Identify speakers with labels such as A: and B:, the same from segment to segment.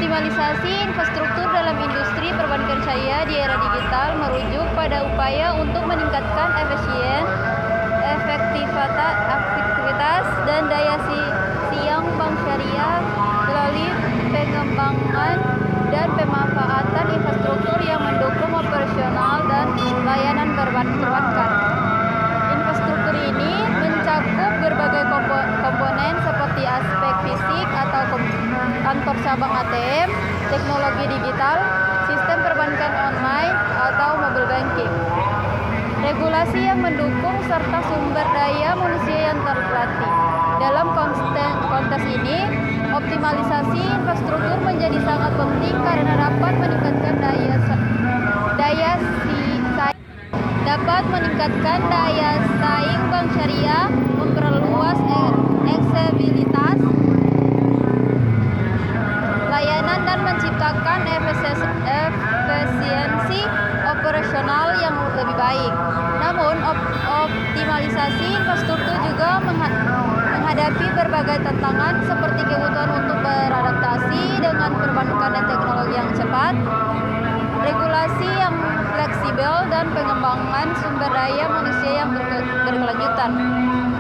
A: Optimalisasi infrastruktur dalam industri perbankan syariah di era digital merujuk pada upaya untuk meningkatkan efektivitas dan daya saing bank syariah melalui pengembangan dan pemanfaatan infrastruktur yang mendukung operasional dan layanan perbankan. Infrastruktur ini mencakup berbagai komponen seperti aspek fisik atau kantor cabang ATM, teknologi digital, sistem perbankan online, atau mobile banking, regulasi yang mendukung, serta sumber daya manusia yang terlatih. Dalam konteks ini, optimalisasi infrastruktur menjadi sangat penting karena dapat meningkatkan daya saing bank syariah, memperluas aksesibilitas layanan, dan menciptakan efisiensi operasional yang lebih baik. Namun, optimalisasi infrastruktur juga menghadapi berbagai tantangan seperti kebutuhan untuk beradaptasi dengan perbankan dan teknologi yang cepat, regulasi yang fleksibel, dan pengembangan sumber daya manusia yang berkelanjutan.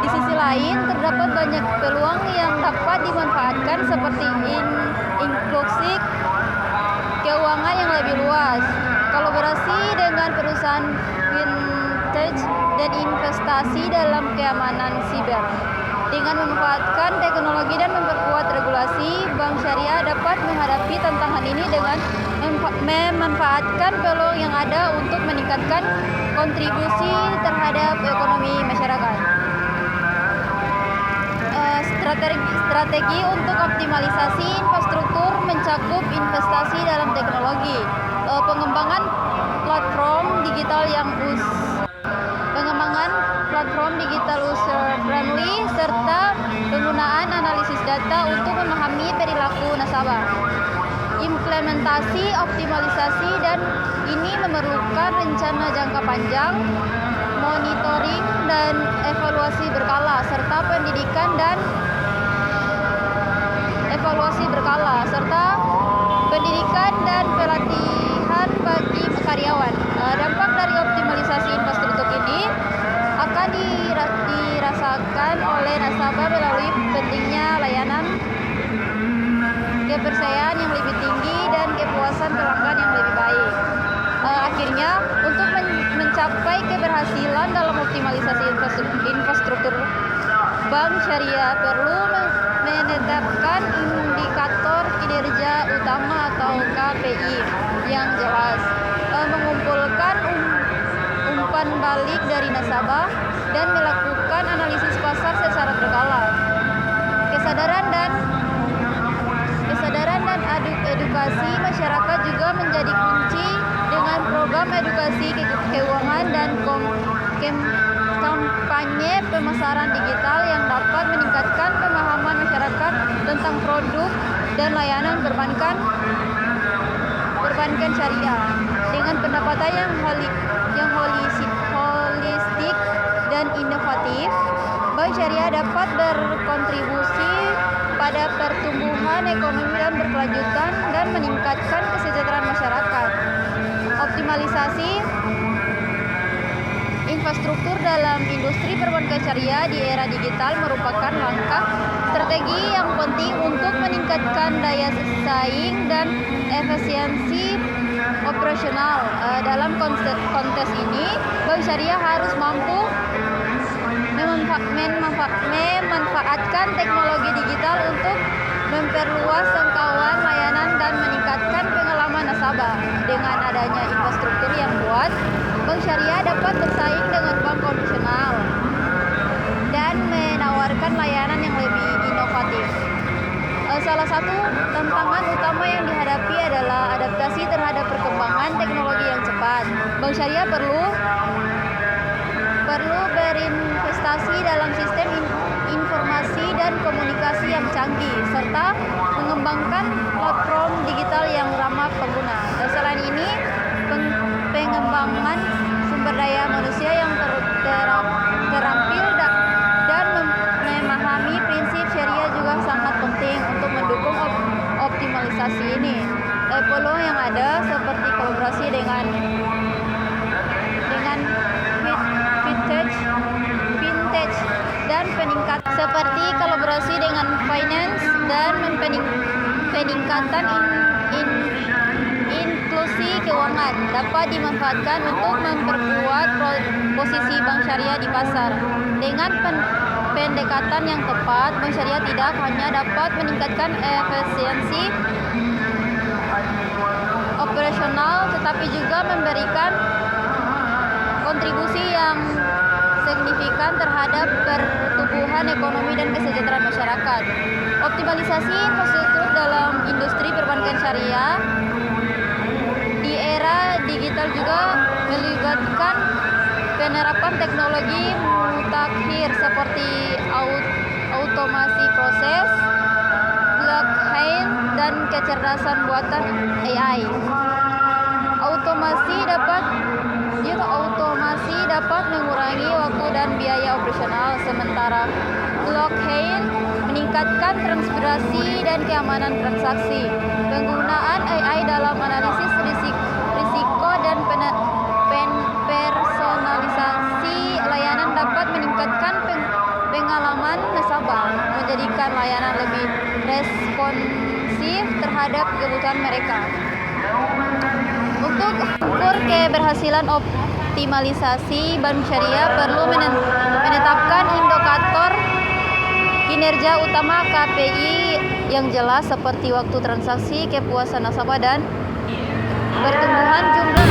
A: Di sisi lain, terdapat banyak peluang yang dapat dimanfaatkan seperti inklusi keuangan yang lebih luas, kolaborasi dengan perusahaan vintage, dan investasi dalam keamanan siber. Dengan memanfaatkan teknologi dan memperkuat regulasi, bank syariah dapat menghadapi tantangan ini dengan memanfaatkan peluang yang ada untuk meningkatkan kontribusi terhadap ekonomi masyarakat. Strategi untuk optimalisasi infrastruktur mencakup investasi dalam teknologi, pengembangan platform digital user friendly, serta penggunaan analisis data untuk memahami perilaku nasabah. Implementasi optimalisasi dan ini memerlukan rencana jangka panjang, monitoring dan evaluasi berkala, serta pendidikan dan pelatihan bagi karyawan. Dampak dari optimalisasi infrastruktur ini akan dirasakan oleh nasabah melalui pentingnya layanan, kepercayaan yang lebih tinggi, dan kepuasan pelanggan yang lebih baik. Akhirnya, untuk mencapai keberhasilan dalam optimalisasi infrastruktur, bank syariah perlu menetapkan indikator kinerja utama atau KPI yang jelas, mengumpulkan umpan balik dari nasabah, dan melakukan analisis pasar secara berkala. Kesadaran dan edukasi masyarakat juga menjadi kunci dengan program edukasi keuangan dan kampanye pemasaran digital yang dapat meningkatkan pemahaman masyarakat tentang produk dan layanan perbankan syariah. Dengan pendapatan yang holistik dan inovatif, bank syariah dapat berkontribusi pada pertumbuhan ekonomi dan berkelanjutan dan meningkatkan kesejahteraan masyarakat. Optimalisasi infrastruktur dalam industri perbankan syariah di era digital merupakan langkah strategi yang penting untuk meningkatkan daya saing dan efisiensi operasional. Dalam konteks ini, bank syariah harus mampu memanfaatkan teknologi digital untuk memperluas jangkauan layanan dan meningkatkan pengalaman nasabah. Dengan adanya infrastruktur yang kuat, bank syariah dapat bersaing dengan bank konvensional dan menawarkan layanan yang lebih inovatif. Salah satu tantangan utama yang dihadapi adalah adaptasi terhadap perkembangan teknologi yang cepat. Bank syariah perlu berinvestasi dalam sistem informasi dan komunikasi yang canggih, serta mengembangkan platform digital yang ramah pengguna. Selain ini, pengembangan sumber daya manusia yang terampil dan memahami prinsip syariah juga sangat penting untuk mendukung optimalisasi ini. peluang yang ada seperti kolaborasi dengan fintech dan finance dan peningkatan inklusi keuangan dapat dimanfaatkan untuk memperkuat posisi bank syariah di pasar. Dengan pendekatan yang tepat, bank syariah tidak hanya dapat meningkatkan efisiensi operasional tetapi juga memberikan kontribusi yang signifikan terhadap pertumbuhan ekonomi dan kesejahteraan masyarakat. Optimalisasi infrastruktur dalam industri perbankan syariah di era digital juga melibatkan penerapan teknologi mutakhir seperti automasi proses, blockchain, dan kecerdasan buatan AI. Automasi dapat mengurangi waktu dan biaya operasional, sementara blockchain meningkatkan transparansi dan keamanan transaksi. Penggunaan AI dalam analisis risiko dan personalisasi layanan dapat meningkatkan pengalaman nasabah, menjadikan layanan lebih responsif terhadap kebutuhan mereka. Untuk ukur keberhasilan optimalisasi bank syariah perlu menetapkan indikator kinerja utama KPI yang jelas seperti waktu transaksi, kepuasan nasabah, dan pertumbuhan jumlah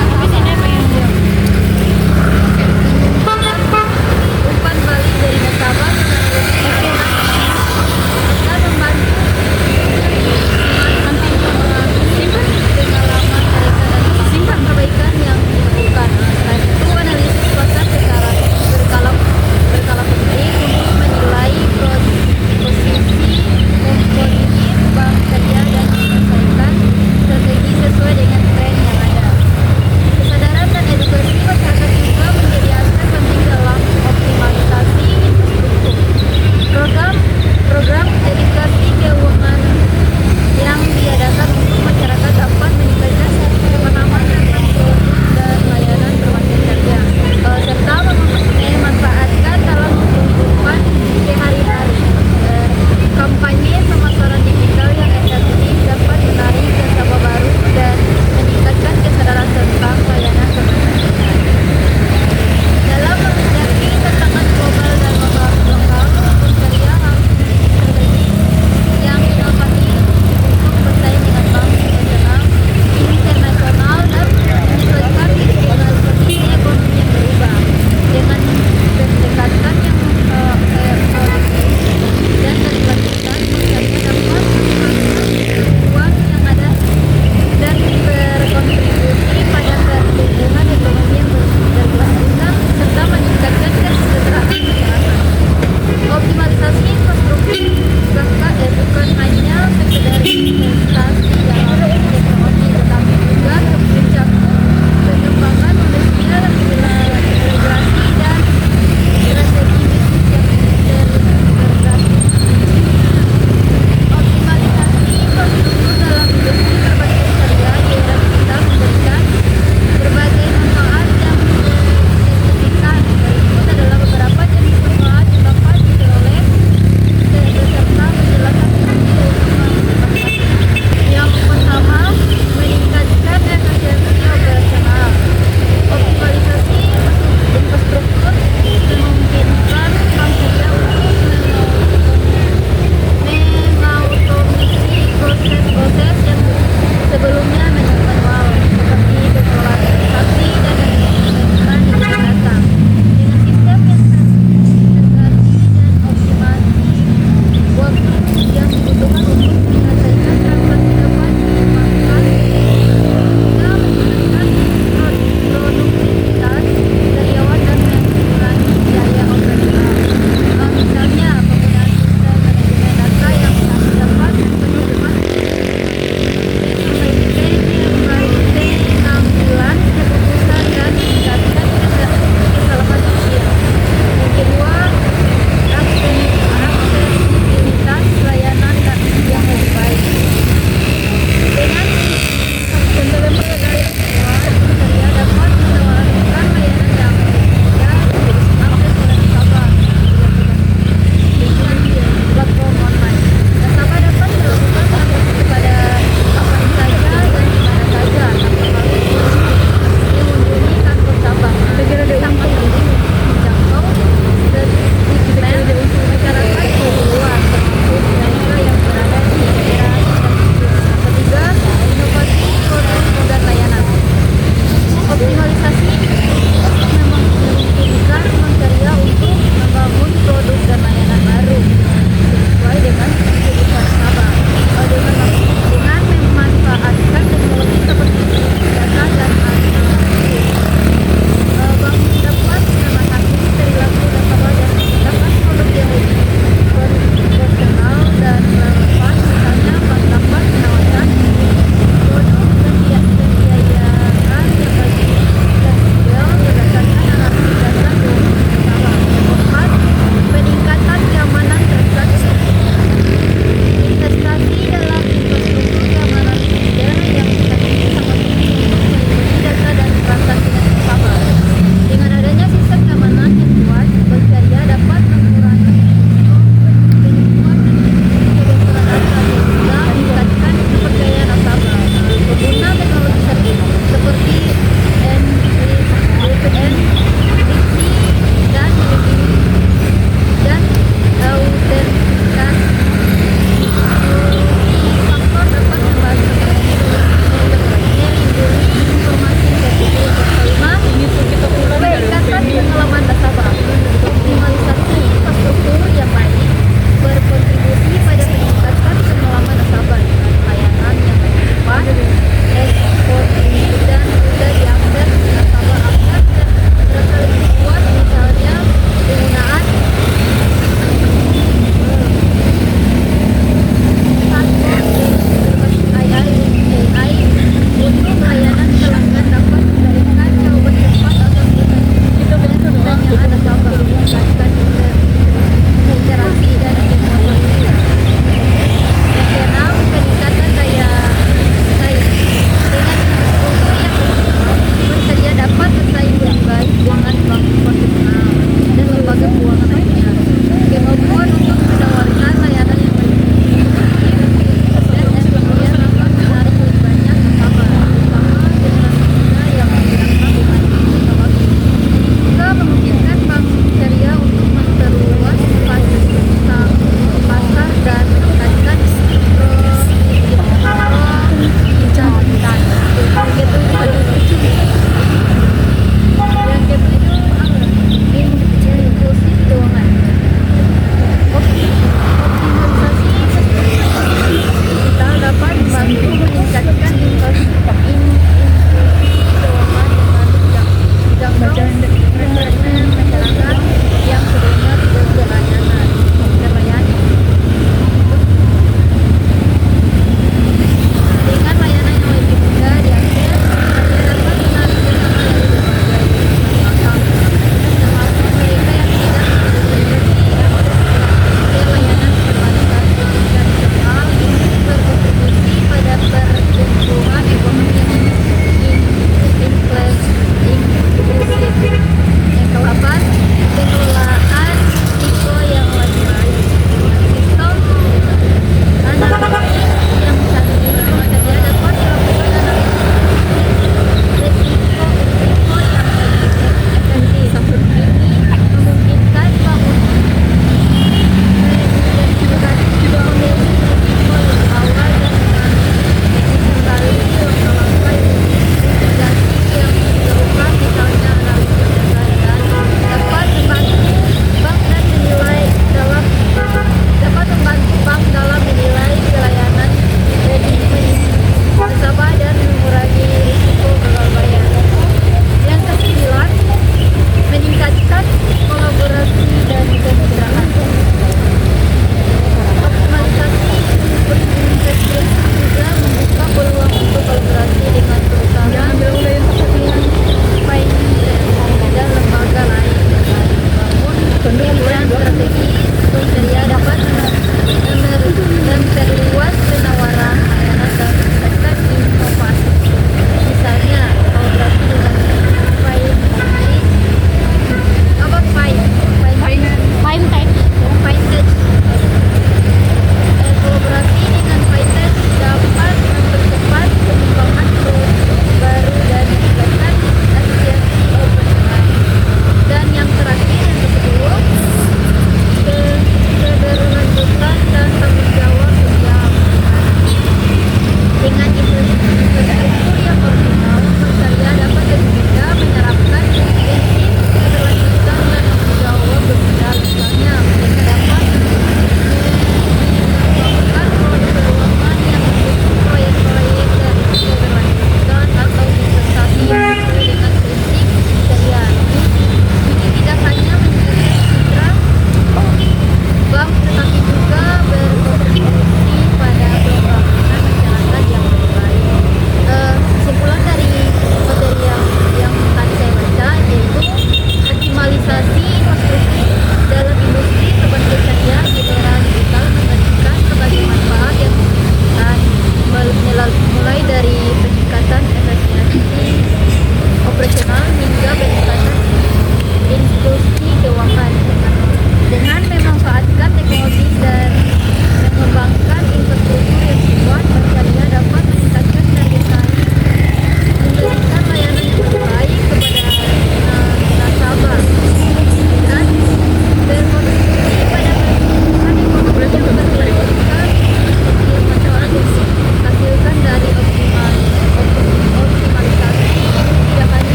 A: umpan balik dari nasabah dan membantu pengalaman mereka dan simpan perbaikan yang dilakukan. Selain itu, analisis pasar secara berkala penting untuk menilai posisi kompetitif bank syariah dan menyelesaikan strategi sesuai dengan tren yang ada. Kesadaran dan edukasi masyarakat juga menjadi aspek penting dalam optimalisasi infrastruktur. Program